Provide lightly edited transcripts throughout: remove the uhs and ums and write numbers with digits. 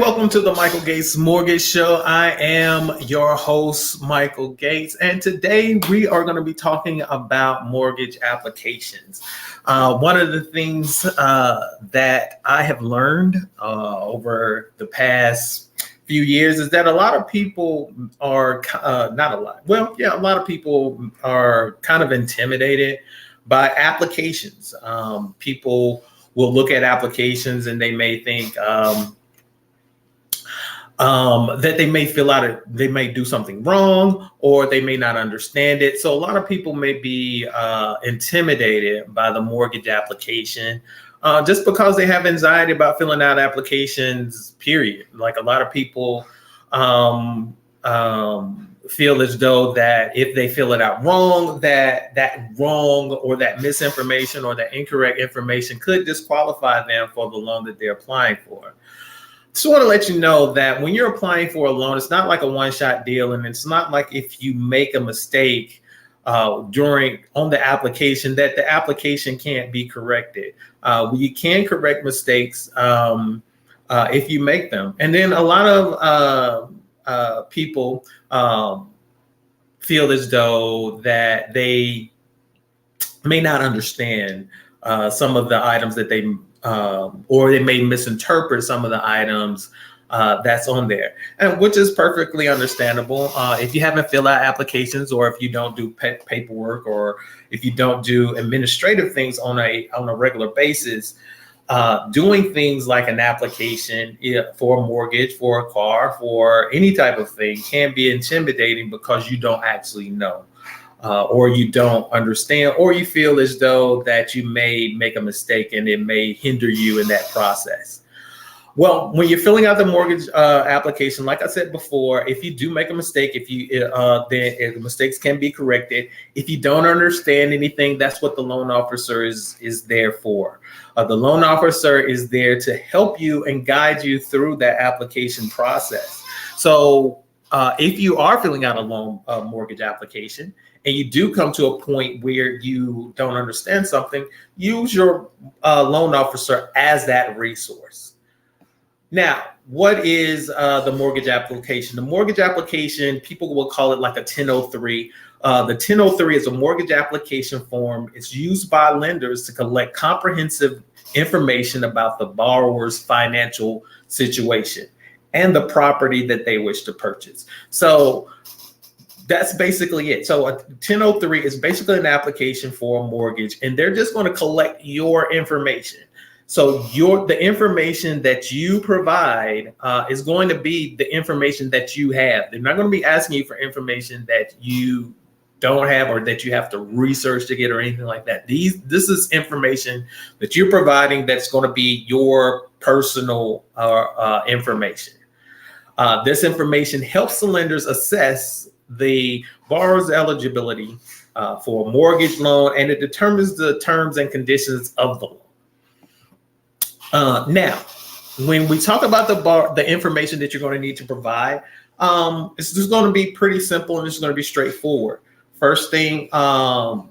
welcome to the Michael Gates Mortgage Show. I am your host, Michael Gates, and today we are going to be talking about mortgage applications. One of the things that I have learned over the past few years is that a lot of people are a lot of people are kind of intimidated by applications. People will look at applications and they may think that they may do something wrong, or they may not understand it. So a lot of people may be intimidated by the mortgage application just because they have anxiety about filling out applications, period. Like a lot of people feel as though that if they fill it out wrong, that wrong or that misinformation or that incorrect information could disqualify them for the loan that they're applying for. Just want to let you know that when you're applying for a loan, it's not like a one-shot deal, and it's not like if you make a mistake on the application that the application can't be corrected. You can correct mistakes if you make them. And then a lot of people feel as though that they may not understand some of the items that they or they may misinterpret some of the items that's on there, and which is perfectly understandable. If you haven't filled out applications, or if you don't do paperwork, or if you don't do administrative things on a regular basis, doing things like an application for a mortgage, for a car, for any type of thing can be intimidating because you don't actually know. Or you don't understand, or you feel as though that you may make a mistake and it may hinder you in that process. Well, when you're filling out the mortgage application, like I said before, if you do make a mistake, then mistakes can be corrected. If you don't understand anything, that's what the loan officer is there for. The loan officer is there to help you and guide you through that application process. So if you are filling out a mortgage application, and you do come to a point where you don't understand something, use your loan officer as that resource. Now, what is the mortgage application? The mortgage application, people will call it like a 1003. The 1003 is a mortgage application form. It's used by lenders to collect comprehensive information about the borrower's financial situation and the property that they wish to purchase. So that's basically it. So a 1003 is basically an application for a mortgage, and they're just going to collect your information. So the information that you provide is going to be the information that you have. They're not going to be asking you for information that you don't have or that you have to research to get or anything like that. This is information that you're providing that's going to be your personal information. This information helps the lenders assess the borrower's eligibility for a mortgage loan, and it determines the terms and conditions of the loan. Now, when we talk about the information that you're going to need to provide, it's just going to be pretty simple and it's going to be straightforward. First thing, your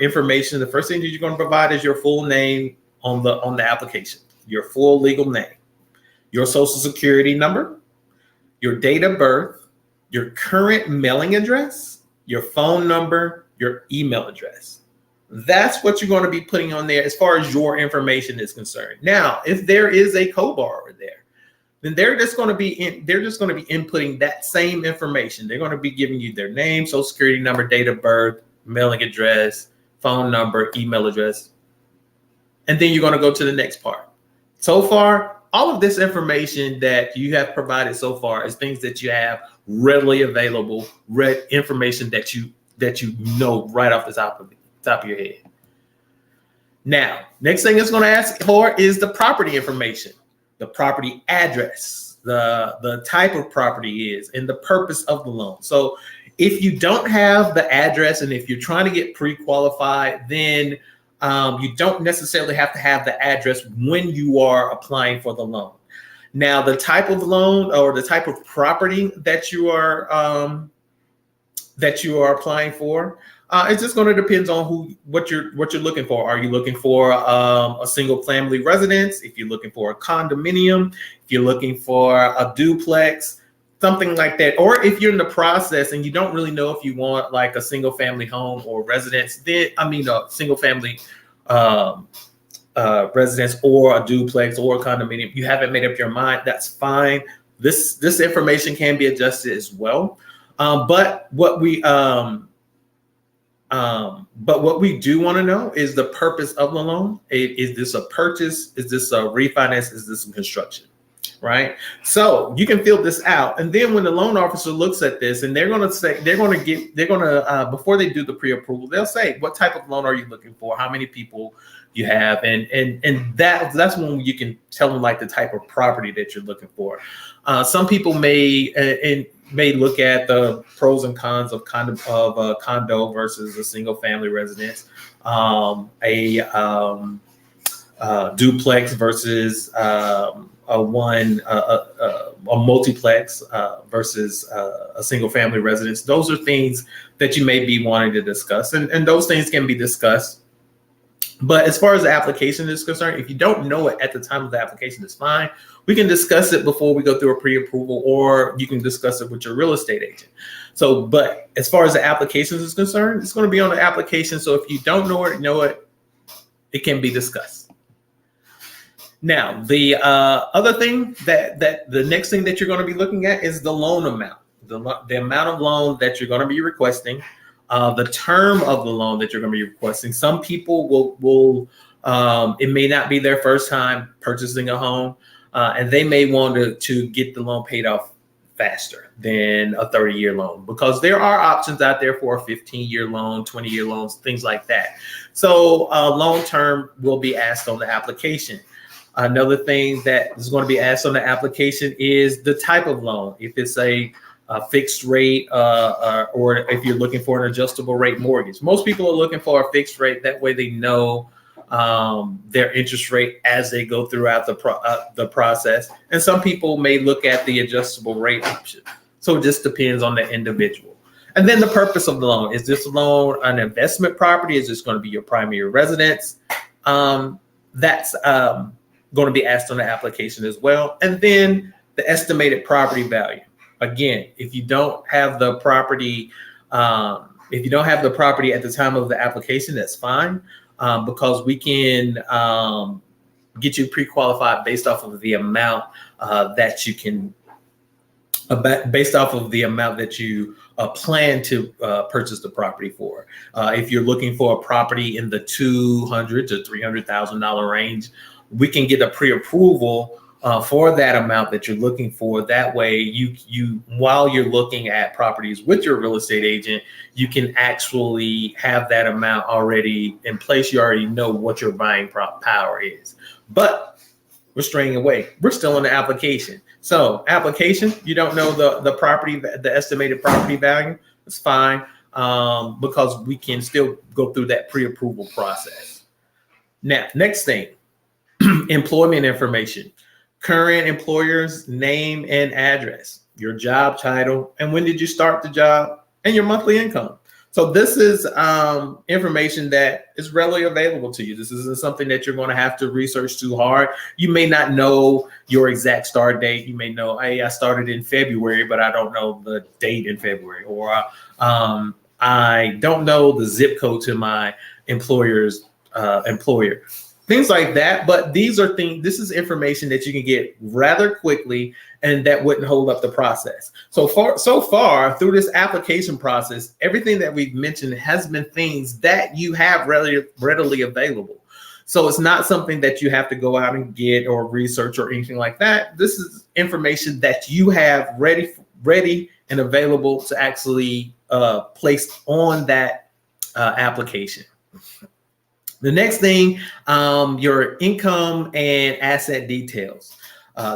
information. The first thing that you're going to provide is your full name on the application, your full legal name, your social security number, your date of birth, your current mailing address, your phone number, your email address. That's what you're going to be putting on there as far as your information is concerned. Now, if there is a co-borrower there, then they're just going to be inputting that same information. They're going to be giving you their name, social security number, date of birth, mailing address, phone number, email address. And then you're going to go to the next part. So far, all of this information that you have provided so far is things that you have readily available, information that you know right off the top of your head. Now, next thing it's going to ask for is the property information, the property address, the type of property is, and the purpose of the loan. So if you don't have the address and if you're trying to get pre-qualified, then you don't necessarily have to have the address when you are applying for the loan. Now, the type of loan or the type of property that you are applying for, It's just going to depend on what you're looking for. Are you looking for a single family residence? If you're looking for a condominium, if you're looking for a duplex, something like that, or if you're in the process and you don't really know if you want like a single family home or residence, then a single family um, residence or a duplex or a condominium, you haven't made up your mind, that's fine. This information can be adjusted as well. But what we do want to know is the purpose of the loan. Is this a purchase? Is this a refinance? Is this a construction? Right? So you can fill this out. And then when the loan officer looks at this, and before they do the pre-approval, they'll say, what type of loan are you looking for? How many people you have? And that's when you can tell them like the type of property that you're looking for. Some people may look at the pros and cons of a condo versus a single family residence, a duplex versus a multiplex versus a single family residence. Those are things that you may be wanting to discuss, and those things can be discussed. But as far as the application is concerned, if you don't know it at the time of the application, it's fine. We can discuss it before we go through a pre-approval, or you can discuss it with your real estate agent. So, but as far as the applications is concerned, it's going to be on the application. So if you don't know it, it can be discussed. Now, the other thing that the next thing that you're going to be looking at is the loan amount, the amount of loan that you're going to be requesting, the term of the loan that you're going to be requesting. Some people will it may not be their first time purchasing a home, and they may want to get the loan paid off faster than a 30-year loan, because there are options out there for a 15-year loan, 20-year loans, things like that. So loan term will be asked on the application. Another thing that is going to be asked on the application is the type of loan. If it's a fixed rate, or if you're looking for an adjustable rate mortgage. Most people are looking for a fixed rate. That way they know their interest rate as they go throughout the process. And some people may look at the adjustable rate option. So it just depends on the individual. And then the purpose of the loan. Is this loan an investment property? Is this going to be your primary residence? That's going to be asked on the application as well. And then the estimated property value. Again, if you don't have the property, at the time of the application, that's fine, because we can get you pre-qualified based off of the amount that you can, based off of the amount that you plan to purchase the property for. If you're looking for a property in the $200,000 to $300,000 range, we can get a pre-approval for that amount that you're looking for. That way, you while you're looking at properties with your real estate agent, you can actually have that amount already in place. You already know what your buying power is. But we're straying away. We're still in the application. So application, you don't know the property, the estimated property value. It's fine, because we can still go through that pre-approval process. Now, next thing, employment information. Current employer's name and address, your job title, and when did you start the job, and your monthly income. So this is information that is readily available to you. This isn't something that you're going to have to research too hard. You may not know your exact start date. You may know, hey, I started in February, but I don't know the date in February, or I don't know the zip code to my employer's employer. Things like that. But this is information that you can get rather quickly, and that wouldn't hold up the process. So far through this application process, everything that we've mentioned has been things that you have readily available. So it's not something that you have to go out and get or research or anything like that. This is information that you have ready and available to actually place on that application. The next thing, your income and asset details.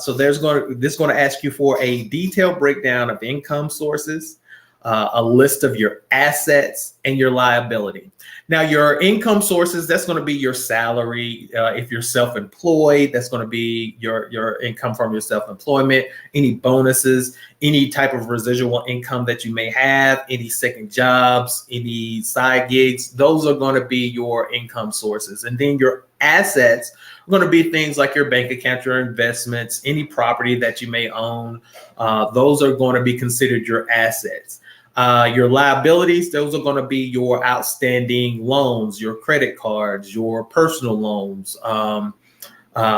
So this is going to ask you for a detailed breakdown of income sources, a list of your assets and your liability. Now, your income sources, that's going to be your salary. If you're self-employed, that's going to be your income from your self-employment, any bonuses, any type of residual income that you may have, any second jobs, any side gigs. Those are going to be your income sources. And then your assets are going to be things like your bank account, your investments, any property that you may own. Those are going to be considered your assets. Your liabilities, those are going to be your outstanding loans, your credit cards, your personal loans,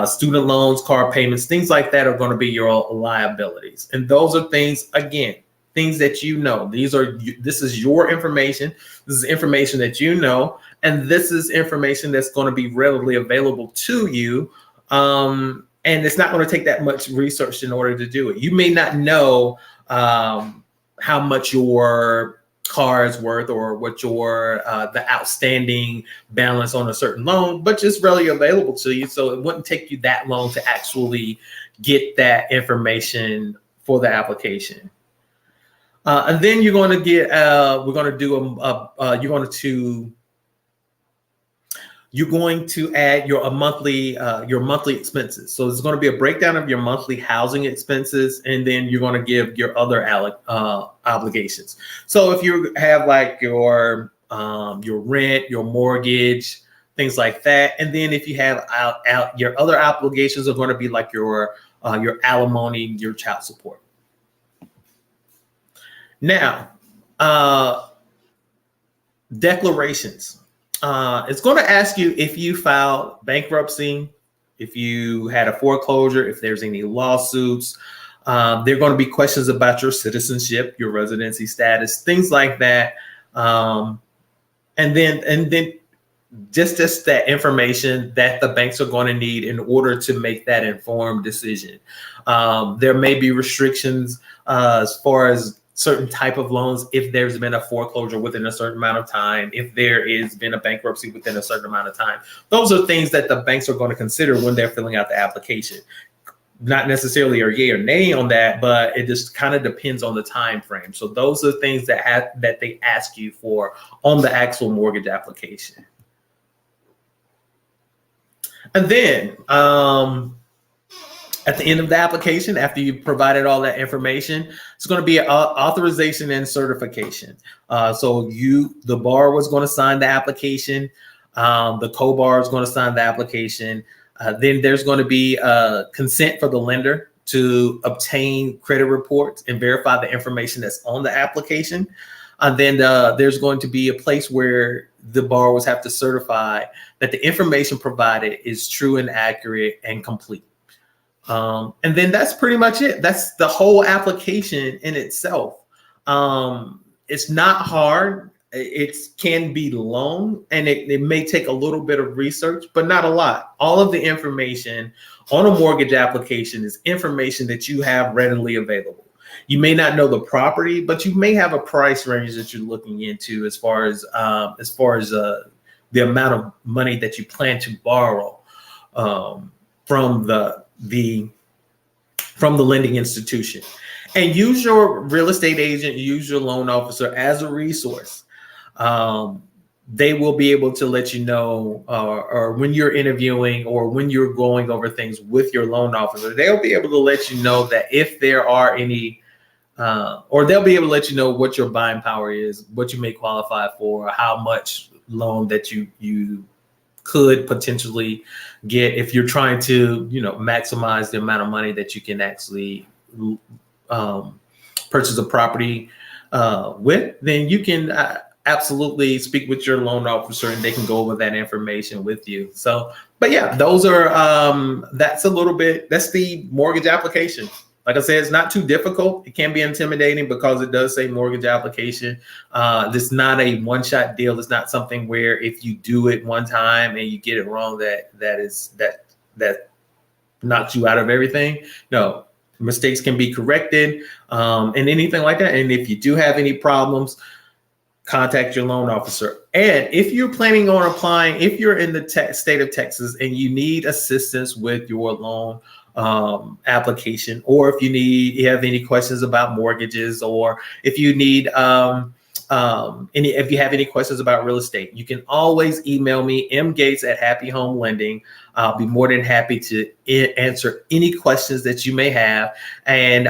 student loans, car payments, things like that are going to be your liabilities. And those are things, again, things that you know. This is your information. This is information that you know, and this is information that's going to be readily available to you. And it's not going to take that much research in order to do it. You may not know how much your car is worth or what your the outstanding balance on a certain loan, but just really available to you. So it wouldn't take you that long to actually get that information for the application. And then you're going to get you're going to add your monthly expenses. So it's going to be a breakdown of your monthly housing expenses, and then you're going to give your other obligations. So if you have like your rent, your mortgage, things like that, and then if you have your other obligations are going to be like your alimony, your child support. Now, declarations. It's going to ask you if you filed bankruptcy, if you had a foreclosure, if there's any lawsuits. There are going to be questions about your citizenship, your residency status, things like that. And then just that information that the banks are going to need in order to make that informed decision. There may be restrictions as far as certain type of loans, if there's been a foreclosure within a certain amount of time, if there has been a bankruptcy within a certain amount of time. Those are things that the banks are going to consider when they're filling out the application. Not necessarily a yay or nay on that, but it just kind of depends on the time frame. So those are things that they ask you for on the actual mortgage application. And then at the end of the application, after you've provided all that information, it's going to be an authorization and certification. So the borrower is going to sign the application. The co-borrower is going to sign the application. Then there's going to be consent for the lender to obtain credit reports and verify the information that's on the application. And then there's going to be a place where the borrowers have to certify that the information provided is true and accurate and complete. And then that's pretty much it. That's the whole application in itself. It's not hard. It can be long, and it may take a little bit of research, but not a lot. All of the information on a mortgage application is information that you have readily available. You may not know the property, but you may have a price range that you're looking into as far as the amount of money that you plan to borrow from the lending institution. And use your real estate agent, use your loan officer as a resource. They will be able to let you know, or when you're interviewing or when you're going over things with your loan officer, they'll be able to let you know that if there are any, or they'll be able to let you know what your buying power is, what you may qualify for, how much loan that you could potentially get if you're trying to, maximize the amount of money that you can actually purchase a property with. Then you can absolutely speak with your loan officer and they can go over that information with you. So, but yeah, those are that's the mortgage application. Like I said, it's not too difficult. It can be intimidating because it does say mortgage application. This is not a one-shot deal. It's not something where if you do it one time and you get it wrong, that knocks you out of everything. No, mistakes can be corrected and anything like that. And if you do have any problems, contact your loan officer. And if you're planning on applying, if you're in the state of Texas and you need assistance with your loan application, or if you have any questions about mortgages, or if you need if you have any questions about real estate, you can always email me, mgates@Happy Home Lending. I'll be more than happy to answer any questions that you may have. And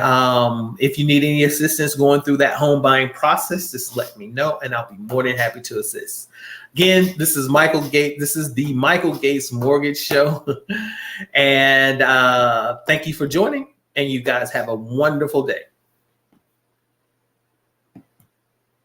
if you need any assistance going through that home buying process, just let me know and I'll be more than happy to assist. Again, this is Michael Gates. This is the Michael Gates Mortgage Show. And thank you for joining. And you guys have a wonderful day.